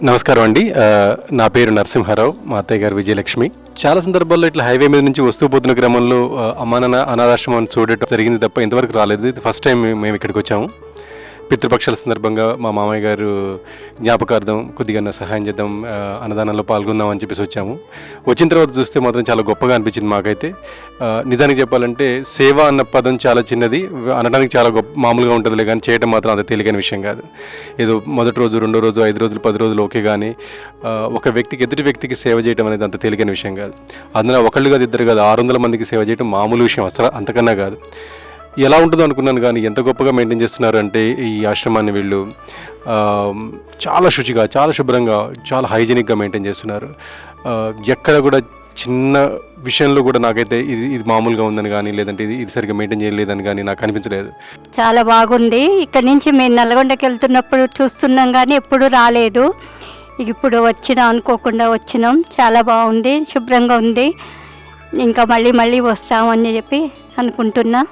నమస్కారం అండి. నా పేరు నరసింహారావు, మా అత్తయ్య గారు విజయలక్ష్మి. చాలా సందర్భాల్లో ఇట్లా హైవే మీద నుంచి వస్తూ పోతున్న క్రమంలో అనాథాశ్రమాన్ని చూడటం జరిగింది తప్ప ఇంతవరకు రాలేదు. ఇది ఫస్ట్ టైం మేము ఇక్కడికి వచ్చాము. పితృపక్షాల సందర్భంగా మా మామయ్య గారు జ్ఞాపకార్థం కొద్దిగా సహాయం చేద్దాం, అన్నదానంలో పాల్గొందాం అని చెప్పేసి వచ్చాము. వచ్చిన తర్వాత చూస్తే మాత్రం చాలా గొప్పగా అనిపించింది మాకైతే. నిజానికి చెప్పాలంటే సేవ అన్న పదం చాలా చిన్నది, అనడానికి చాలా మామూలుగా ఉంటుందిలే, కానీ చేయడం మాత్రం అంత తేలికైన విషయం కాదు. ఏదో మొదటి రోజు, రెండో రోజు, 5 రోజులు, 10 రోజులు ఓకే, కానీ ఒక వ్యక్తికి, ఎదుటి వ్యక్తికి సేవ చేయడం అనేది అంత తేలికైన విషయం కాదు. అందులో ఒకళ్ళు కాదు, ఇద్దరు కాదు, 600 మందికి సేవ చేయడం మామూలు విషయం అసలు, అంతకన్నా కాదు. ఎలా ఉంటుందో అనుకున్నాను, కానీ ఎంత గొప్పగా మెయింటైన్ చేస్తున్నారు అంటే ఈ ఆశ్రమాన్ని వీళ్ళు చాలా శుచిగా, చాలా శుభ్రంగా, చాలా హైజీనిక్గా మెయింటైన్ చేస్తున్నారు. ఎక్కడ కూడా చిన్న విషయంలో కూడా నాకైతే ఇది మామూలుగా ఉందని కానీ, లేదంటే ఇది సరిగ్గా మెయింటైన్ చేయలేదని కానీ నాకు అనిపించలేదు. చాలా బాగుంది. ఇక్కడ నుంచి మేము నల్గొండకి వెళ్తున్నప్పుడు చూస్తున్నాం, కానీ ఎప్పుడు రాలేదు. ఇప్పుడు అనుకోకుండా వచ్చినాం. చాలా బాగుంది, శుభ్రంగా ఉంది. ఇంకా మళ్ళీ వస్తామని చెప్పి అనుకుంటున్నా.